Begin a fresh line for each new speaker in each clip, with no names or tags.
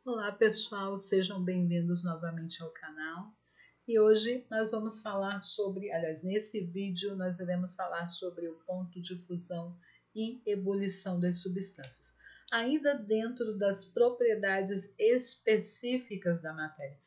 Olá pessoal, sejam bem-vindos novamente ao canal. E hoje nós vamos falar sobre, nesse vídeo nós iremos falar sobre o ponto de fusão e ebulição das substâncias, ainda dentro das propriedades específicas da matéria.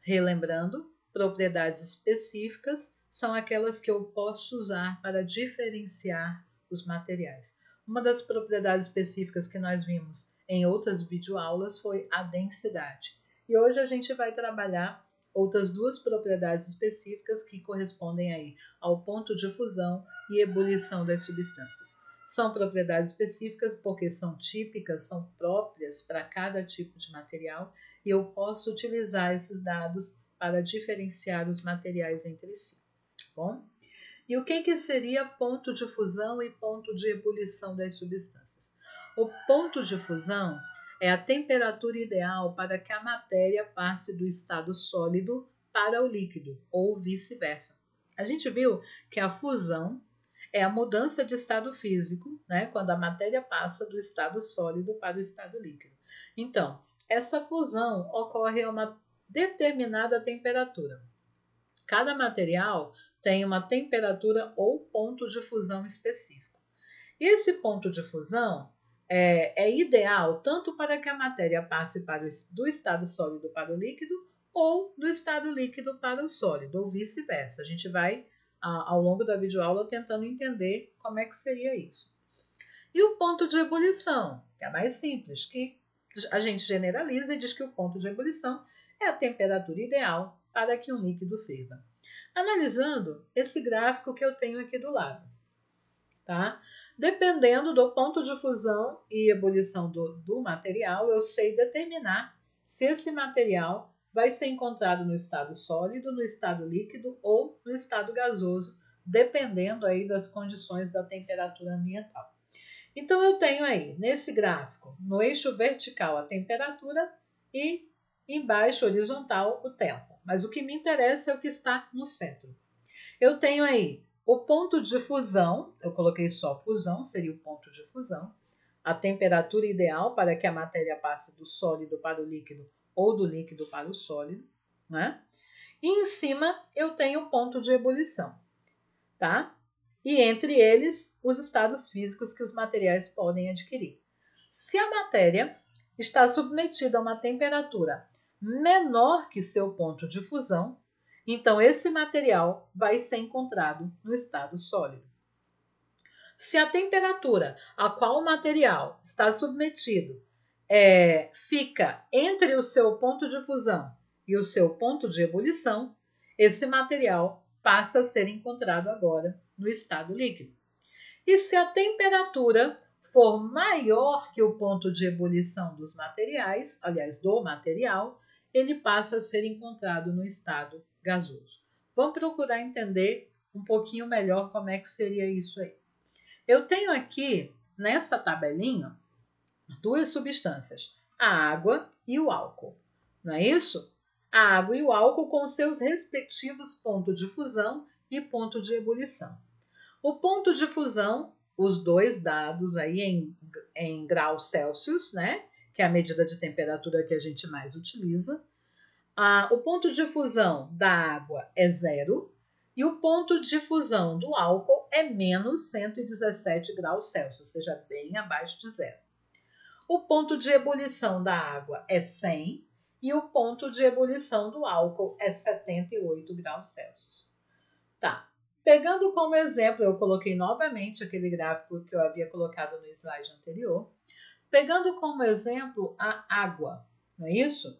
Relembrando, propriedades específicas são aquelas que eu posso usar para diferenciar os materiais. Uma das propriedades específicas que nós vimos em outras videoaulas foi a densidade. E hoje a gente vai trabalhar outras duas propriedades específicas que correspondem aí ao ponto de fusão e ebulição das substâncias. São propriedades específicas porque são típicas, são próprias para cada tipo de material e eu posso utilizar esses dados para diferenciar os materiais entre si. Bom? E o que seria ponto de fusão e ponto de ebulição das substâncias? O ponto de fusão é a temperatura ideal para que a matéria passe do estado sólido para o líquido, ou vice-versa. A gente viu que a fusão é a mudança de estado físico, né, quando a matéria passa do estado sólido para o estado líquido. Então, essa fusão ocorre a uma determinada temperatura. Cada material tem uma temperatura ou ponto de fusão específico. E esse ponto de fusão é ideal tanto para que a matéria passe do estado sólido para o líquido ou do estado líquido para o sólido, ou vice-versa. A gente vai, ao longo da videoaula, tentando entender como é que seria isso. E o ponto de ebulição, que é mais simples, que a gente generaliza e diz que o ponto de ebulição é a temperatura ideal para que um líquido ferva. Analisando esse gráfico que eu tenho aqui do lado, tá? Dependendo do ponto de fusão e ebulição do material, eu sei determinar se esse material vai ser encontrado no estado sólido, no estado líquido ou no estado gasoso, dependendo aí das condições da temperatura ambiental. Então, eu tenho aí, nesse gráfico, no eixo vertical a temperatura e embaixo horizontal o tempo. Mas o que me interessa é o que está no centro. Eu tenho aí o ponto de fusão, eu coloquei só fusão, seria o ponto de fusão, a temperatura ideal para que a matéria passe do sólido para o líquido ou do líquido para o sólido, né? E em cima eu tenho o ponto de ebulição, tá? E entre eles, os estados físicos que os materiais podem adquirir. Se a matéria está submetida a uma temperatura menor que seu ponto de fusão, então esse material vai ser encontrado no estado sólido. Se a temperatura a qual o material está submetido fica entre o seu ponto de fusão e o seu ponto de ebulição, esse material passa a ser encontrado agora no estado líquido. E se a temperatura for maior que o ponto de ebulição dos materiais, do material, ele passa a ser encontrado no estado gasoso. Vamos procurar entender um pouquinho melhor como é que seria isso aí. Eu tenho aqui, nessa tabelinha, duas substâncias, a água e o álcool. Não é isso? A água e o álcool com seus respectivos pontos de fusão e ponto de ebulição. O ponto de fusão, os dois dados aí em graus Celsius, né? Que é a medida de temperatura que a gente mais utiliza. O ponto de fusão da água é 0 e o ponto de fusão do álcool é menos 117 graus Celsius, ou seja, bem abaixo de 0. O ponto de ebulição da água é 100 e o ponto de ebulição do álcool é 78 graus Celsius. Tá. Pegando como exemplo, eu coloquei novamente aquele gráfico que eu havia colocado no slide anterior. Pegando como exemplo a água, não é isso?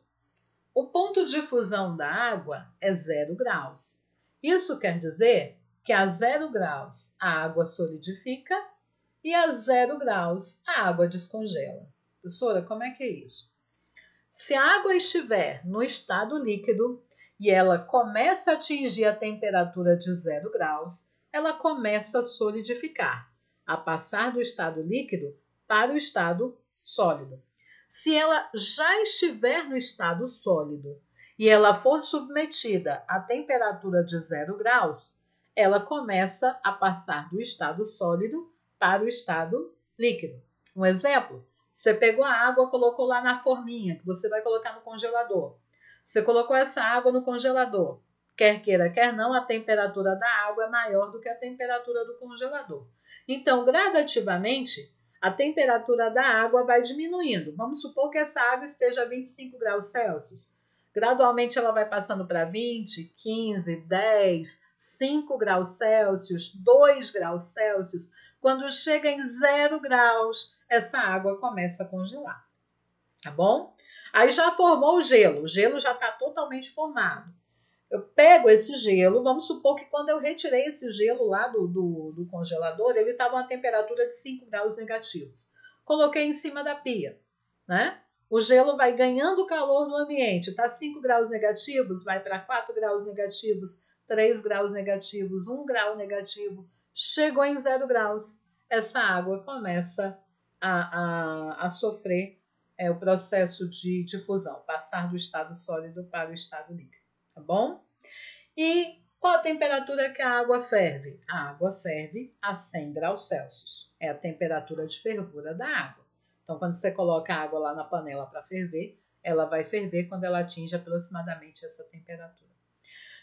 O ponto de fusão da água é 0 graus. Isso quer dizer que a 0 graus a água solidifica e a 0 graus a água descongela. Professora, como é que é isso? Se a água estiver no estado líquido e ela começa a atingir a temperatura de 0 graus, ela começa a solidificar, a passar do estado líquido para o estado sólido. Se ela já estiver no estado sólido e ela for submetida à temperatura de 0 graus, ela começa a passar do estado sólido para o estado líquido. Um exemplo, Você pegou a água, colocou lá na forminha, que você vai colocar no congelador. Você colocou essa água no congelador. Quer queira, quer não, a temperatura da água é maior do que a temperatura do congelador. Então, gradativamente, a temperatura da água vai diminuindo. Vamos supor que essa água esteja a 25 graus Celsius. Gradualmente ela vai passando para 20, 15, 10, 5 graus Celsius, 2 graus Celsius. Quando chega em 0 graus, essa água começa a congelar. Tá bom? Aí já formou o gelo já está totalmente formado. Eu pego esse gelo, vamos supor que quando eu retirei esse gelo lá do congelador, ele estava a uma temperatura de 5 graus negativos. Coloquei em cima da pia, né? O gelo vai ganhando calor no ambiente, está 5 graus negativos, vai para 4 graus negativos, 3 graus negativos, 1 grau negativo. Chegou em 0 graus, essa água começa a sofrer o processo de difusão, passar do estado sólido para o estado líquido. Tá bom? E qual a temperatura que a água ferve? A água ferve a 100 graus Celsius. É a temperatura de fervura da água. Então, quando você coloca a água lá na panela para ferver, ela vai ferver quando ela atinge aproximadamente essa temperatura.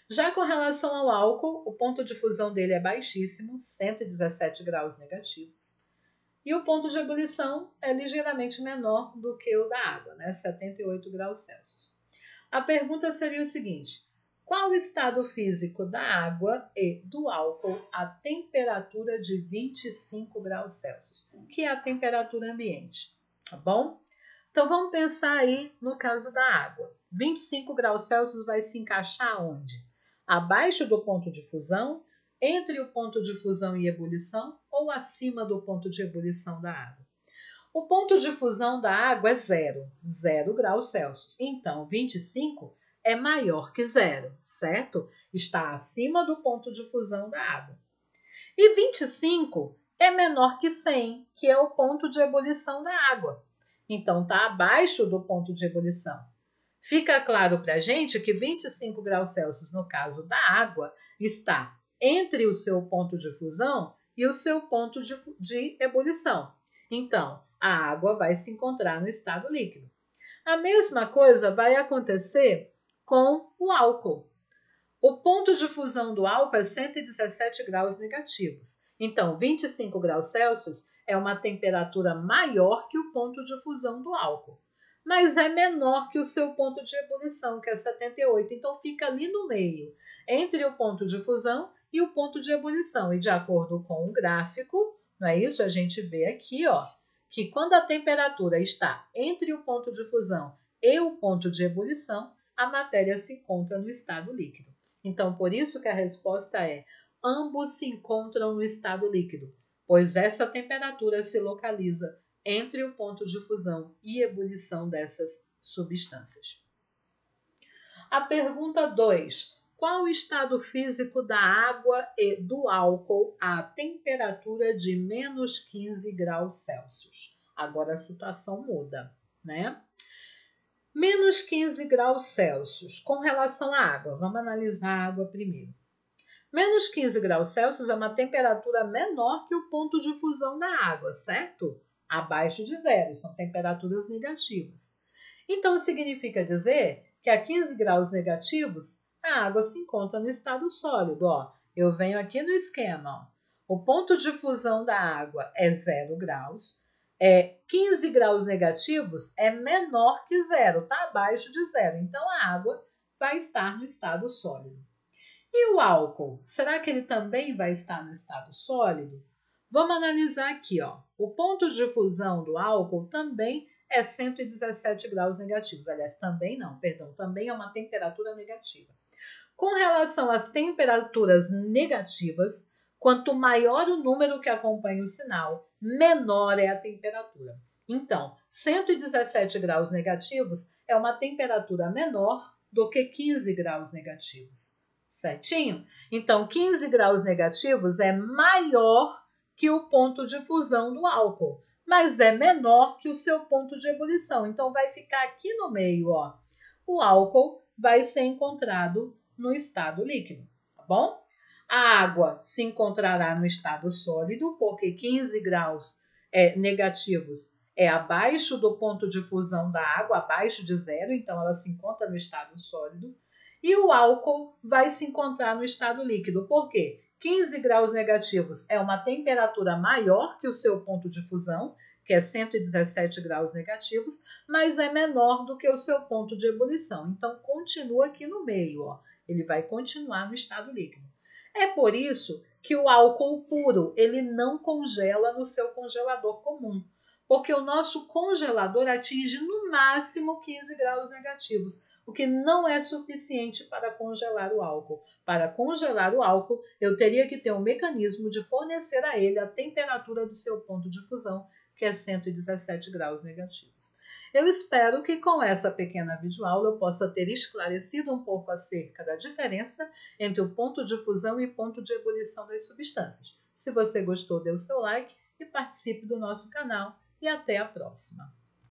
Já com relação ao álcool, o ponto de fusão dele é baixíssimo, 117 graus negativos. E o ponto de ebulição é ligeiramente menor do que o da água, né? 78 graus Celsius. A pergunta seria o seguinte: qual o estado físico da água e do álcool a temperatura de 25 graus Celsius, que é a temperatura ambiente, tá bom? Então vamos pensar aí no caso da água. 25 graus Celsius vai se encaixar onde? Abaixo do ponto de fusão, entre o ponto de fusão e ebulição ou acima do ponto de ebulição da água? O ponto de fusão da água é 0 graus Celsius. Então, 25 é maior que 0, certo? Está acima do ponto de fusão da água. E 25 é menor que 100, que é o ponto de ebulição da água. Então, está abaixo do ponto de ebulição. Fica claro para a gente que 25 graus Celsius, no caso da água, está entre o seu ponto de fusão e o seu ponto de ebulição. Então, a água vai se encontrar no estado líquido. A mesma coisa vai acontecer com o álcool. O ponto de fusão do álcool é 117 graus negativos. Então, 25 graus Celsius é uma temperatura maior que o ponto de fusão do álcool, mas é menor que o seu ponto de ebulição, que é 78. Então, fica ali no meio, entre o ponto de fusão e o ponto de ebulição. E de acordo com o gráfico, não é isso? A gente vê aqui, ó, que quando a temperatura está entre o ponto de fusão e o ponto de ebulição, a matéria se encontra no estado líquido. Então, por isso que a resposta é: ambos se encontram no estado líquido, pois essa temperatura se localiza entre o ponto de fusão e ebulição dessas substâncias. A pergunta 2. Qual o estado físico da água e do álcool à temperatura de menos 15 graus Celsius? Agora a situação muda, né? Menos 15 graus Celsius. Com relação à água, vamos analisar a água primeiro. Menos 15 graus Celsius é uma temperatura menor que o ponto de fusão da água, certo? Abaixo de 0, são temperaturas negativas. Então, significa dizer que a 15 graus negativos, a água se encontra no estado sólido. Ó, eu venho aqui no esquema. Ó. O ponto de fusão da água é 0 graus. 15 graus negativos é menor que 0, está abaixo de 0. Então, a água vai estar no estado sólido. E o álcool? Será que ele também vai estar no estado sólido? Vamos analisar aqui. Ó. O ponto de fusão do álcool também é 117 graus negativos. Aliás, também não, perdão, também é uma temperatura negativa. Com relação às temperaturas negativas, quanto maior o número que acompanha o sinal, menor é a temperatura. Então, 117 graus negativos é uma temperatura menor do que 15 graus negativos. Certinho? Então, 15 graus negativos é maior que o ponto de fusão do álcool, mas é menor que o seu ponto de ebulição. Então, vai ficar aqui no meio, ó. O álcool vai ser encontrado no estado líquido, tá bom? A água se encontrará no estado sólido, porque 15 graus negativos é abaixo do ponto de fusão da água, abaixo de zero, então ela se encontra no estado sólido, e o álcool vai se encontrar no estado líquido. Por quê? 15 graus negativos é uma temperatura maior que o seu ponto de fusão, que é 117 graus negativos, mas é menor do que o seu ponto de ebulição. Então, continua aqui no meio, ó. Ele vai continuar no estado líquido. É por isso que o álcool puro, ele não congela no seu congelador comum, porque o nosso congelador atinge no máximo 15 graus negativos, o que não é suficiente para congelar o álcool. Para congelar o álcool, eu teria que ter um mecanismo de fornecer a ele a temperatura do seu ponto de fusão, que é 117 graus negativos. Eu espero que com essa pequena videoaula eu possa ter esclarecido um pouco acerca da diferença entre o ponto de fusão e ponto de ebulição das substâncias. Se você gostou, dê o seu like e participe do nosso canal. E até a próxima!